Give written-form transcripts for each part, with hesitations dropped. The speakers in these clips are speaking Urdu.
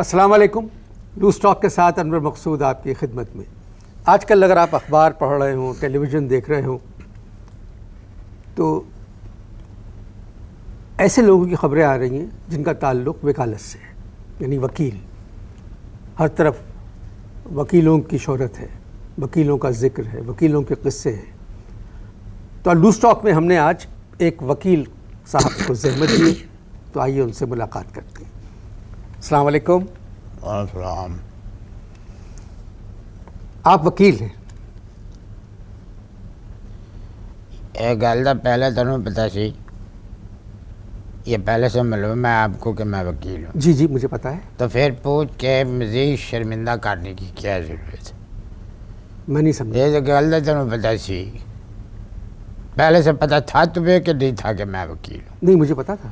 السلام علیکم. لوز ٹاک کے ساتھ انور مقصود آپ کی خدمت میں. آج کل اگر آپ اخبار پڑھ رہے ہوں، ٹیلی ویژن دیکھ رہے ہوں، تو ایسے لوگوں کی خبریں آ رہی ہیں جن کا تعلق وکالت سے ہے، یعنی وکیل. ہر طرف وکیلوں کی شہرت ہے، وکیلوں کا ذکر ہے، وکیلوں کے قصے ہیں. تو لوز ٹاک میں ہم نے آج ایک وکیل صاحب کو زحمت دی، تو آئیے ان سے ملاقات کرتے ہیں. السلام علیکم. السلام. آپ وکیل ہیں؟ ایک گل کا پہلے تمہیں پتا سی، یہ پہلے سے معلوم میں آپ کو کہ میں وکیل ہوں. جی مجھے پتا ہے. تو پھر پوچھ کے مزید شرمندہ کرنے کی کیا ضرورت ہے؟ میں نہیں سمجھا. یہ جو گل ہے تمہیں پتا سی، پہلے سے پتا تھا تمہیں کہ نہیں تھا کہ میں وکیل ہوں؟ نہیں، مجھے پتا تھا.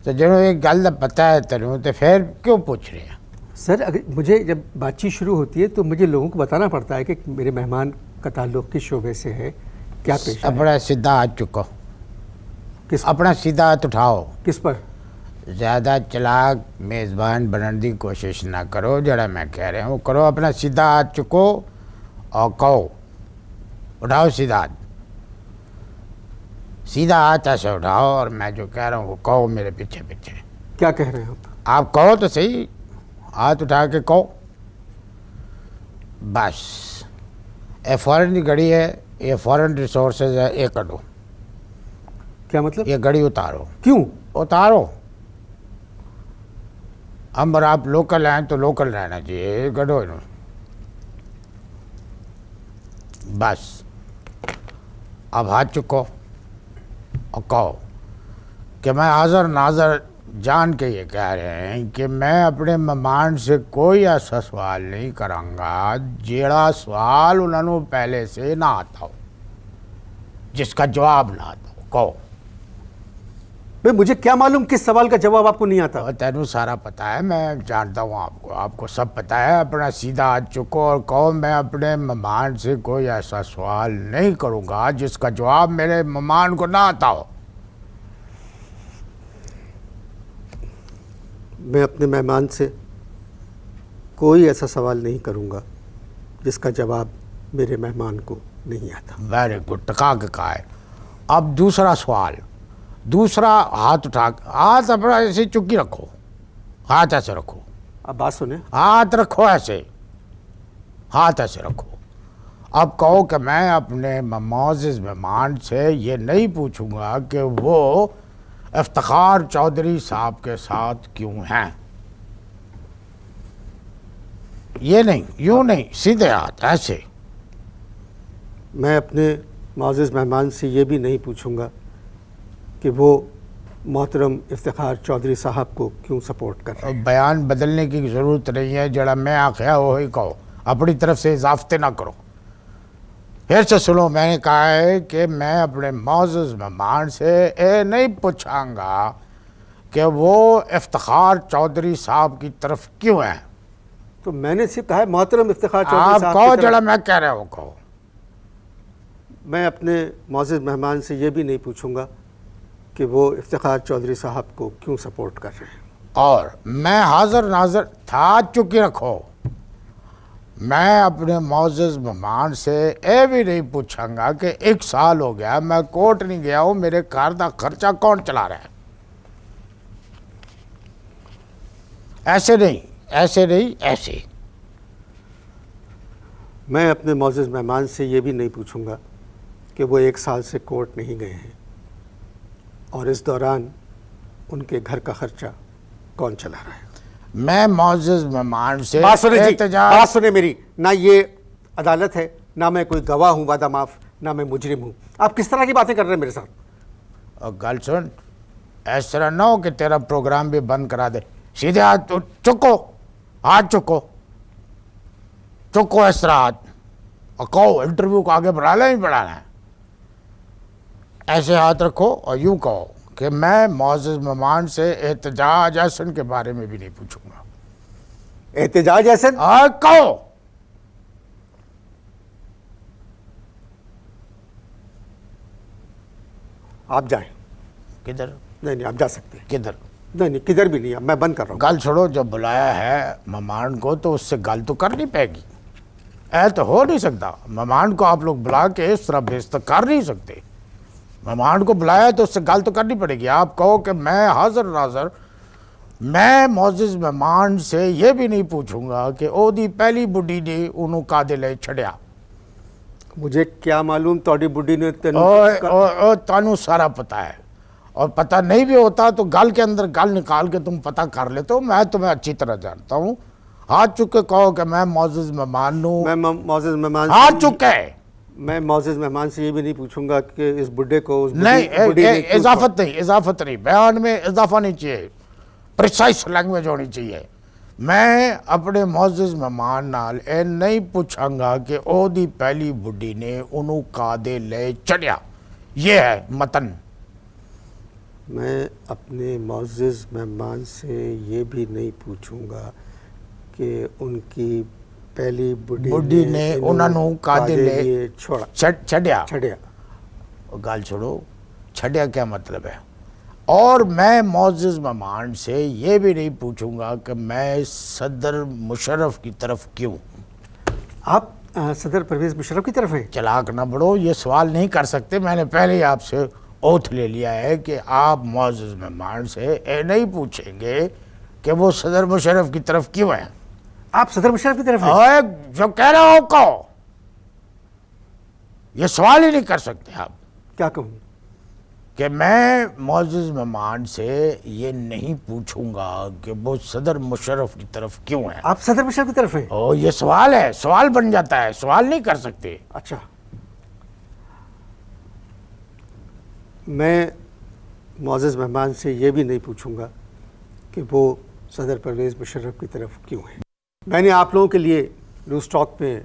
تو جنہوں ایک گل کا پتا ہے تمہیں، تو پھر کیوں پوچھ رہے ہیں؟ سر، اگر مجھے جب بات چیت شروع ہوتی ہے تو مجھے لوگوں کو بتانا پڑتا ہے کہ میرے مہمان کا تعلق کس شعبے سے ہے، کیا پیشہ ہے. اپنا سیدھا ہاتھ چکو، کس اپنا سیدھا ہاتھ اٹھاؤ. کس پر؟ زیادہ چلاک میزبان بننے کی کوشش نہ کرو. جڑا میں کہہ رہا ہوں کرو. اپنا سیدھا ہاتھ چکو اور کہو. اٹھاؤ سیدھا ہاتھ، سیدھا ہاتھ ایسے اٹھاؤ، اور میں جو کہہ رہا ہوں وہ کہو میرے پیچھے پیچھے. کیا کہہ رہے ہیں آپ؟ آپ کہو تو صحیح، ہاتھ اٹھا کے کہو. بس. یہ فورن کی گھڑی ہے، یہ فورن ریسورسز ہے، یہ کٹو. کیا مطلب؟ یہ گھڑی اتارو. کیوں؟ اتارو. ہم اور آپ لوکل ہیں تو لوکل رہنا چاہیے. کٹو انہوں. بس. اب ہاتھ چکو اور کہو کہ میں حاضر ناظر جان کے یہ کہہ رہے ہیں کہ میں اپنے مہمان سے کوئی ایسا سوال نہیں کراں گا جیڑا سوال انہوں نے پہلے سے نہ آتا ہو، جس کا جواب نہ آتا ہو. کہو. بھئی مجھے کیا معلوم کس سوال کا جواب آپ کو نہیں آتا؟ تینوں سارا پتا ہے، میں جانتا ہوں آپ کو سب پتا ہے. اپنا سیدھا ہاتھ چکو اور کہو میں اپنے مہمان سے کوئی ایسا سوال نہیں کروں گا جس کا جواب میرے مہمان کو نہ آتا ہو. میں اپنے مہمان سے کوئی ایسا سوال نہیں کروں گا جس کا جواب میرے مہمان کو نہیں آتا. Very good. ٹکا کے کہا ہے. اب دوسرا سوال، دوسرا ہاتھ اٹھا، ہاتھ اپنا ایسے چکی رکھو. ہاتھ ایسے رکھو. اب بات سنیں. ہاتھ رکھو ایسے، ہاتھ ایسے رکھو. اب کہو کہ میں اپنے معزز مہمان سے یہ نہیں پوچھوں گا کہ وہ افتخار چودھری صاحب کے ساتھ کیوں ہیں. یہ نہیں، یوں نہیں، سیدھے ہاتھ ایسے. میں اپنے معزز مہمان سے یہ بھی نہیں پوچھوں گا کہ وہ محترم افتخار چودھری صاحب کو کیوں سپورٹ کر رہے ہیں. بیان بدلنے کی ضرورت نہیں ہے. جڑا میں آخیا وہی کہو، اپنی طرف سے اضافے نہ کرو. پھر سے سنو، میں نے کہا ہے کہ میں اپنے معزز مہمان سے یہ نہیں پوچھاں گا کہ وہ افتخار چودھری صاحب کی طرف کیوں ہیں. تو میں نے صرف کہا ہے محترم افتخار چودھری آپ صاحب کہو کی طرف. جڑا میں کہہ رہا ہوں کہو. میں اپنے معزز مہمان سے یہ بھی نہیں پوچھوں گا کہ وہ افتخار چودھری صاحب کو کیوں سپورٹ کر رہے ہیں. اور میں حاضر ناظر تھا، چکی رکھو. میں اپنے معزز مہمان سے یہ بھی نہیں پوچھاں گا کہ 1 سال ہو گیا میں کورٹ نہیں گیا ہوں، میرے گھر کا خرچہ کون چلا رہا ہے. ایسے نہیں، ایسے نہیں، ایسے. میں اپنے معزز مہمان سے یہ بھی نہیں پوچھوں گا کہ وہ 1 سال سے کورٹ نہیں گئے ہیں اور اس دوران ان کے گھر کا خرچہ کون چلا رہا ہے. میں معزز مہمان سے بات سنیں میری. نہ یہ عدالت ہے، نہ میں کوئی گواہ ہوں وعدہ معاف، نہ میں مجرم ہوں. آپ کس طرح کی باتیں کر رہے ہیں میرے ساتھ؟ اور گل سن، اس طرح نہ ہو کہ تیرا پروگرام بھی بند کرا دے. سیدھے ہاتھ چکو، ہاتھ چکو، چکو اس طرح ہاتھ، اور کہو انٹرویو کو آگے بڑھانا ہی بڑھانا ہے. ایسے ہاتھ رکھو اور یوں کہو کہ میں معزز مہمان سے احتجاج احسن کے بارے میں بھی نہیں پوچھوں گا. احتجاج احسن؟ کہو. آپ جائیں. کدھر؟ نہیں، آپ جا سکتے ہیں. کدھر؟ نہیں نہیں کدھر بھی نہیں، اب میں بند کر رہا ہوں. گل چھوڑو، جب بلایا ہے مہمان کو تو اس سے گل تو کرنی پائے گی. تو ہو نہیں سکتا. مہمان کو آپ لوگ بلا کے اس طرح بے عزت کر نہیں سکتے. مہمان کو بلایا تو اس سے گل تو کرنی پڑے گی. آپ کہو کہ میں حاضر ناظر میں معزز مہمان سے یہ بھی نہیں پوچھوں گا کہ او دی پہلی بڈی نے انہوں کادے لے چھڑیا. مجھے کیا معلوم توڑی بڈی نے تانوں سارا پتہ ہے، اور پتہ نہیں بھی ہوتا تو گل کے اندر گل نکال کے تم پتہ کر لیتے ہو. میں تمہیں اچھی طرح جانتا ہوں. ہاتھ چک کے کہو کہ میں معزز مہمان ہوں. میں معزز مہمان ہاتھ چکے. میں معزز مہمان سے یہ بھی نہیں پوچھوں گا کہ اس بڈھے کو اس نہیں، بڈھی نے کیوں اضافت نہیں، بیان میں اضافہ نہیں چاہیے، پریسائز لینگویج ہونی چاہیے. میں اپنے معزز مہمان نال اے نہیں پوچھاں گا کہ او دی پہلی بڈھی نے انہوں کادے لے چڑیا. یہ ہے متن. میں اپنے معزز مہمان سے یہ بھی نہیں پوچھوں گا کہ ان کی پہلی بڈھی نے انہوں کادے لے چھڑیا. گل چھوڑو، چھڑیا کیا مطلب ہے. اور میں معزز مہمان سے یہ بھی نہیں پوچھوں گا کہ میں صدر مشرف کی طرف کیوں. آپ صدر پرویز مشرف کی طرف ہیں؟ چلاک نہ بڑھو، یہ سوال نہیں کر سکتے. میں نے پہلے ہی آپ سے اوتھ لے لیا ہے کہ آپ معزز مہمان سے اے نہیں پوچھیں گے کہ وہ صدر مشرف کی طرف کیوں ہیں. آپ صدر مشرف کی طرف ہیں؟ اوے جو کہہ رہا ہو کہو. یہ سوال ہی نہیں کر سکتے آپ کیا کہوں کہ میں معزز مہمان سے یہ نہیں پوچھوں گا کہ وہ صدر مشرف کی طرف کیوں ہیں. آپ صدر مشرف کی طرف ہیں؟ یہ سوال ہے، سوال بن جاتا ہے، سوال نہیں کر سکتے. اچھا، میں معزز مہمان سے یہ بھی نہیں پوچھوں گا کہ وہ صدر پرویز مشرف کی طرف کیوں ہیں. میں نے آپ لوگوں کے لیے لوز ٹاک میں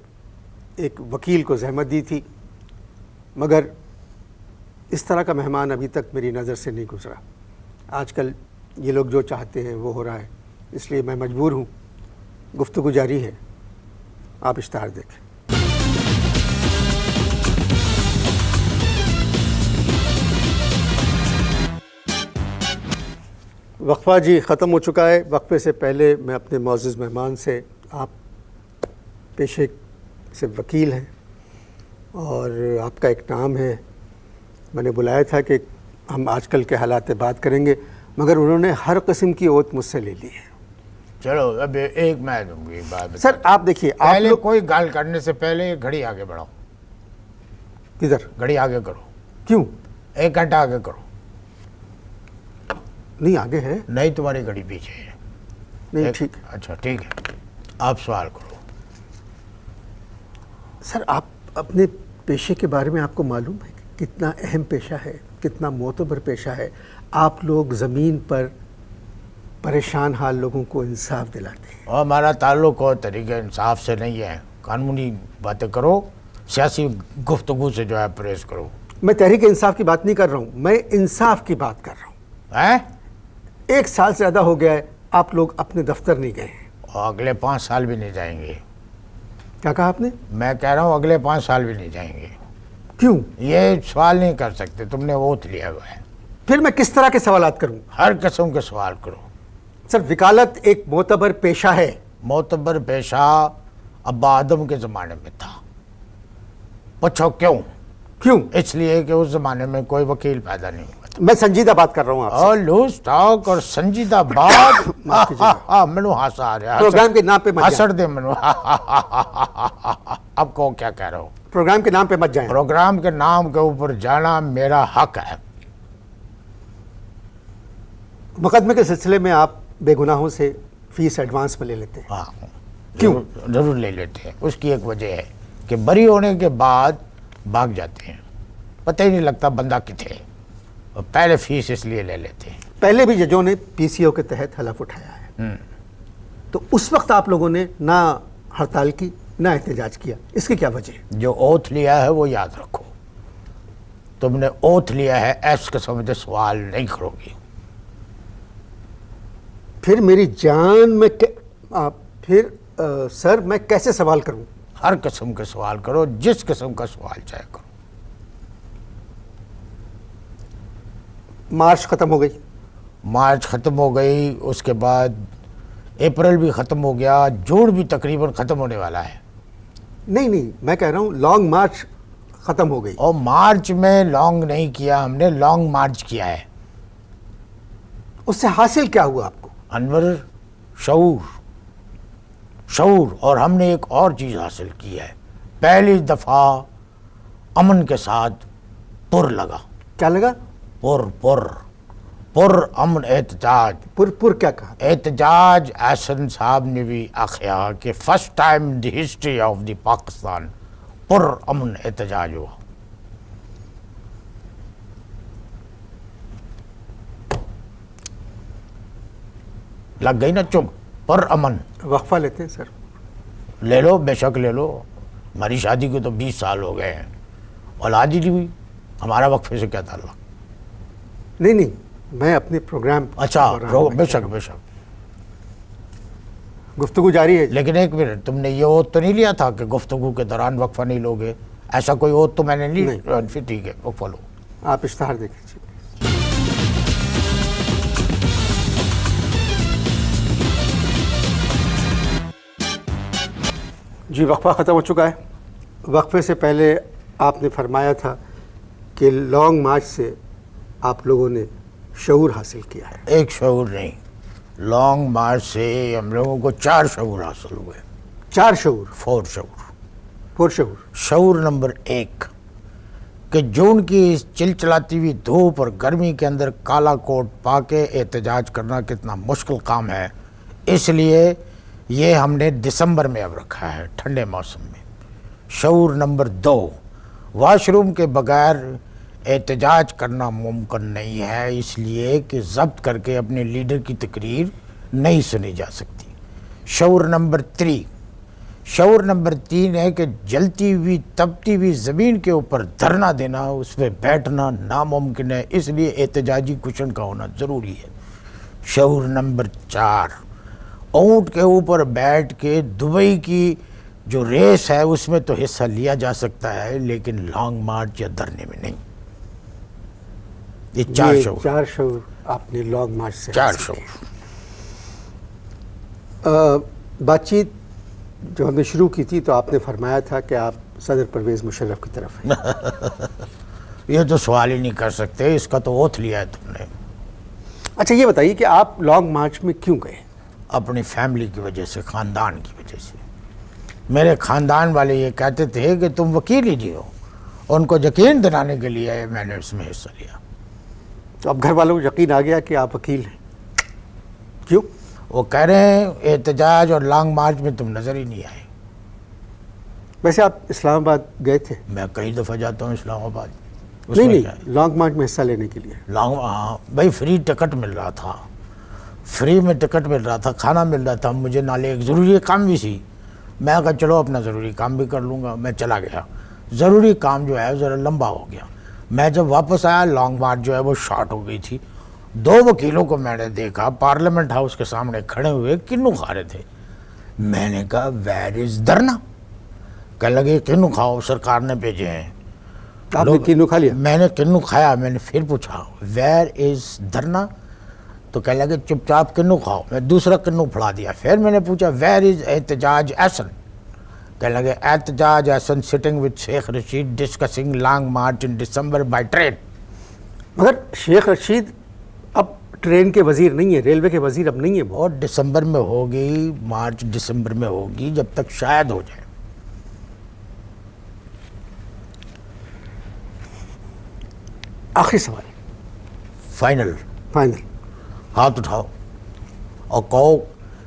ایک وکیل کو زحمت دی تھی، مگر اس طرح کا مہمان ابھی تک میری نظر سے نہیں گزرا. آج کل یہ لوگ جو چاہتے ہیں وہ ہو رہا ہے، اس لیے میں مجبور ہوں. گفتگو جاری ہے، آپ اشتہار دیکھیں. وقفہ جی ختم ہو چکا ہے. وقفے سے پہلے میں اپنے معزز مہمان سے، آپ پیشے سے وکیل ہیں اور آپ کا ایک نام ہے، میں نے بلایا تھا کہ ہم آج کل کے حالات بات کریں گے، مگر انہوں نے ہر قسم کی اوت مجھ سے لے لی ہے. چلو اب ایک میں دوں گی بات. سر آپ دیکھیے، آپ پہلے لوگ کوئی گل کرنے سے پہلے گھڑی آگے بڑھاؤ. کدھر؟ گھڑی آگے کرو. کیوں؟ 1 گھنٹہ آگے کرو. نہیں آگے ہے. نہیں، تمہاری گھڑی پیچھے ہے. نہیں ٹھیک ہے. اچھا ٹھیک ہے، آپ سوال کرو. سر آپ اپنے پیشے کے بارے میں آپ کو معلوم ہے کہ کتنا اہم پیشہ ہے، کتنا معتبر پیشہ ہے. آپ لوگ زمین پر پریشان حال لوگوں کو انصاف دلاتے ہیں. اور ہمارا تعلق اور طریقہ انصاف سے نہیں ہے. قانونی باتیں کرو، سیاسی گفتگو سے جو ہے پرہیز کرو. میں تحریک انصاف کی بات نہیں کر رہا ہوں، میں انصاف کی بات کر رہا ہوں. 1 سال سے زیادہ ہو گیا ہے آپ لوگ اپنے دفتر نہیں گئے ہیں. اور اگلے 5 سال بھی نہیں جائیں گے. کیا کہا آپ نے؟ میں کہہ رہا ہوں اگلے 5 سال بھی نہیں جائیں گے. کیوں؟ یہ سوال نہیں کر سکتے، تم نے اوتھ لیا ہوا ہے. پھر میں کس طرح کے سوالات کروں؟ ہر قسم کے سوال کرو. سر وکالت ایک معتبر پیشہ ہے. معتبر پیشہ ابا آدم کے زمانے میں تھا. پوچھو کیوں؟ کیوں؟ اس لیے کہ اس زمانے میں کوئی وکیل پیدا نہیں ہوا تھا. میں سنجیدہ بات کر رہا ہوں آپ سے. اور لوز ٹاک اور سنجیدہ بات. منو ہاسا آ رہا ہے. پروگرام کے نام پہ مت ہسڑ جائیں. دے منو. اب کو کیا کہہ رہا ہو؟ پروگرام کے نام پہ مت جائیں. پروگرام کے نام کے اوپر جانا میرا حق ہے. مقدمے کے سلسلے میں آپ بے گناہوں سے فیس ایڈوانس میں لے لیتے ہیں. ہاں، کیوں؟ ضرور لے لیتے ہیں. اس کی ایک وجہ ہے کہ بری ہونے کے بعد بھاگ جاتے ہیں، پتہ ہی نہیں لگتا بندہ کتنے. اور پہلے فیس اس لیے لے لیتے ہیں. پہلے بھی ججوں نے پی سی او کے تحت حلف اٹھایا ہے، تو اس وقت آپ لوگوں نے نہ ہڑتال کی نہ احتجاج کیا. اس کی کیا وجہ ہے؟ جو اوتھ لیا ہے وہ یاد رکھو. تم نے اوتھ لیا ہے، ایس قسم کے سوال نہیں کرو گی. پھر میری جان میں پھر سر میں کیسے سوال کروں؟ ہر قسم کے سوال کرو، جس قسم کا سوال چاہے کرو. مارچ ختم ہو گئی. مارچ ختم ہو گئی، اس کے بعد اپریل بھی ختم ہو گیا، جون بھی تقریباً ختم ہونے والا ہے. نہیں میں کہہ رہا ہوں لانگ مارچ ختم ہو گئی. اور مارچ میں لانگ نہیں کیا ہم نے، لانگ مارچ کیا ہے. اس سے حاصل کیا ہوا آپ کو؟ انور، شعور. اور ہم نے ایک اور چیز حاصل کی ہے، پہلی دفعہ امن کے ساتھ پر لگا. کیا لگا؟ پر امن احتجاج. پر کیا کہا؟ احتجاج احسن صاحب نے بھی آخیا کہ first time the history of the Pakistan پر امن احتجاج ہوا. لگ گئی نا چپ، پر امن. وقفہ لیتے ہیں سر. لے لو، بے شک لے لو. ہماری شادی کو تو 20 سال ہو گئے ہیں، اولاد ہی نہیں ہوئی، ہمارا وقفے سے کیا تعلق؟ نہیں میں اپنے پروگرام اچھا بے شک. گفتگو جاری ہے. لیکن ایک منٹ، تم نے یہ اوت تو نہیں لیا تھا کہ گفتگو کے دوران وقفہ نہیں لوگے؟ ایسا کوئی اوت تو میں نے نہیں. پھر ٹھیک ہے، وقفہ لو. آپ اشتہار دیکھ لیجیے. جی وقفہ ختم ہو چکا ہے. وقفے سے پہلے آپ نے فرمایا تھا کہ لانگ مارچ سے آپ لوگوں نے شعور حاصل کیا ہے. ایک شعور نہیں، لانگ مارچ سے ہم لوگوں کو 4 شعور حاصل ہوئے. 4 شعور؟ 4 شعور. 4 شعور. شعور نمبر 1 کہ جون کی اس چلچلاتی ہوئی دھوپ اور گرمی کے اندر کالا کوٹ پا کے احتجاج کرنا کتنا مشکل کام ہے، اس لیے یہ ہم نے دسمبر میں اب رکھا ہے، ٹھنڈے موسم میں. شعور نمبر 2 واش روم کے بغیر احتجاج کرنا ممکن نہیں ہے، اس لیے کہ ضبط کر کے اپنے لیڈر کی تقریر نہیں سنی جا سکتی. شعور نمبر 3 ہے کہ جلتی ہوئی تپتی ہوئی زمین کے اوپر دھرنا دینا، اس پہ بیٹھنا ناممکن ہے، اس لیے احتجاجی کشن کا ہونا ضروری ہے. شعور نمبر 4 اونٹ کے اوپر بیٹھ کے دبئی کی جو ریس ہے اس میں تو حصہ لیا جا سکتا ہے، لیکن لانگ مارچ یا دھرنے میں نہیں. یہ 4 شعور. 4 شعور آپ نے لانگ مارچ سے 4 شعور. بات چیت جو ہم نے شروع کی تھی تو آپ نے فرمایا تھا کہ آپ صدر پرویز مشرف کی طرف ہیں. یہ تو سوال ہی نہیں کر سکتے، اس کا تو اوتھ لیا ہے تم نے. اچھا یہ بتائیے کہ آپ لانگ مارچ میں کیوں گئے؟ اپنی فیملی کی وجہ سے، خاندان کی وجہ سے. میرے خاندان والے یہ کہتے تھے کہ تم وکیل ہی نہیں ہو، ان کو یقین دلانے کے لیے میں نے اس میں حصہ لیا. تو اب گھر والوں کو یقین آ گیا کہ آپ وکیل ہیں. کیوں؟ وہ کہہ رہے ہیں احتجاج اور لانگ مارچ میں تم نظر ہی نہیں آئے. ویسے آپ اسلام آباد گئے تھے؟ میں کئی دفعہ جاتا ہوں اسلام آباد. نہیں لانگ مارچ میں حصہ لینے کے لیے. ہاں بھائی، فری ٹکٹ مل رہا تھا، فری میں ٹکٹ مل رہا تھا، کھانا مل رہا تھا، مجھے نالے ایک ضروری کام بھی سی. میں کہا چلو اپنا ضروری کام بھی کر لوں گا. میں چلا گیا، ضروری کام جو ہے ذرا لمبا ہو گیا. میں جب واپس آیا لانگ مارچ جو ہے وہ شارٹ ہو گئی تھی. 2 وکیلوں کو میں نے دیکھا پارلیمنٹ ہاؤس کے سامنے کھڑے ہوئے کنو کھا رہے تھے. میں نے کہا ویئر از دھرنا؟ کہنے لگے کنو کھاؤ، سرکار نے بھیجے ہیں. آپ نے کنو کھا لیا؟ میں نے کنو کھایا. میں نے پھر پوچھا ویئر از دھرنا؟ تو کہنے لگے چپ چاپ کنو کھاؤ. میں دوسرا کنو پھڑا دیا. پھر میں نے پوچھا ویئر از احتجاج احسن؟ کہنے لگے احتجاج احسن sitting with Sheikh Rashid discussing long march in December by train. مگر شیخ رشید اب ٹرین کے وزیر نہیں ہے، ریلوے کے وزیر اب نہیں ہے. اور دسمبر میں ہوگی، مارچ دسمبر میں ہوگی، جب تک شاید ہو جائے. آخری سوال، فائنل. ہاتھ اٹھاؤ اور کہو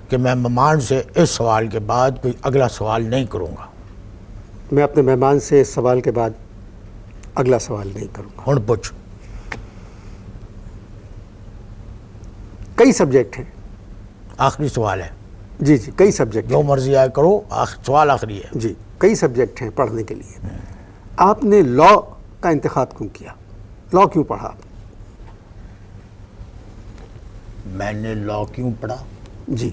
کہ میں مہمان سے اس سوال کے بعد کوئی اگلا سوال نہیں کروں گا. میں اپنے مہمان سے اس سوال کے بعد اگلا سوال نہیں کروں گا. ہن پوچھ. کئی سبجیکٹ ہیں. آخری سوال ہے. جی کئی سبجیکٹ. جو مرضی آئے کرو، سوال آخری ہے. جی کئی سبجیکٹ ہیں پڑھنے کے لیے. آپ نے لا کا انتخاب کیوں کیا؟ لا کیوں پڑھا آپ؟ میں نے لا کیوں پڑھا؟ جی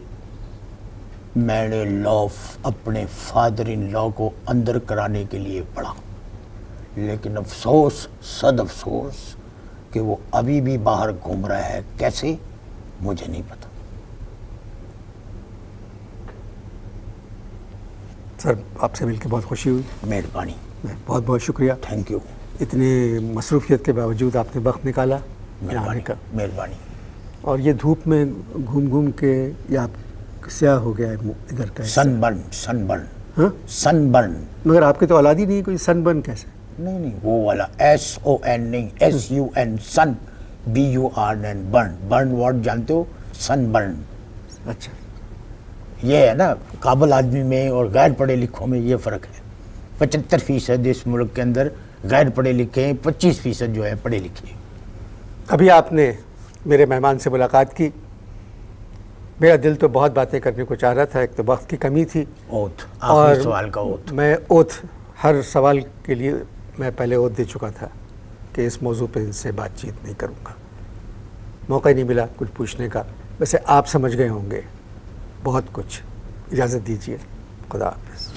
میں نے لا اپنے فادر ان لا کو اندر کرانے کے لیے پڑھا، لیکن افسوس، صد افسوس کہ وہ ابھی بھی باہر گھوم رہا ہے. کیسے؟ مجھے نہیں پتا. سر آپ سے مل کے بہت خوشی ہوئی. مہربانی. بہت بہت شکریہ. Thank you. اتنی مصروفیت کے باوجود آپ نے وقت نکالا یہاں آنے کا. مہربانی. اور یہ دھوپ میں گھوم گھوم کے یہ آپ سیاہ ہو گیا ہے ادھر کا. سن برن. سن برن. ہاں سن برن. مگر آپ کے تو اولاد ہی نہیں کوئی سن برن کیسے؟ نہیں وہ والا SON نہیں, SUN. سن BURN. برن. برن ورڈ جانتے ہو؟ سن برن. اچھا. یہ ہے نا قابل آدمی میں اور غیر پڑھے لکھوں میں یہ فرق ہے. 75% اس ملک کے اندر غیر پڑھے لکھے ہیں, 25% جو ہے پڑھے لکھے ہیں. ابھی آپ نے میرے مہمان سے ملاقات کی. میرا دل تو بہت باتیں کرنے کو چاہ رہا تھا, ایک تو وقت کی کمی تھی. اوتھ, اور آخری سوال کا اوتھ. میں اوتھ ہر سوال کے لیے میں پہلے اوتھ دے چکا تھا کہ اس موضوع پہ ان سے بات چیت نہیں کروں گا. موقع ہی نہیں ملا کچھ پوچھنے کا. ویسے آپ سمجھ گئے ہوں گے بہت کچھ. اجازت دیجیے. خدا حافظ.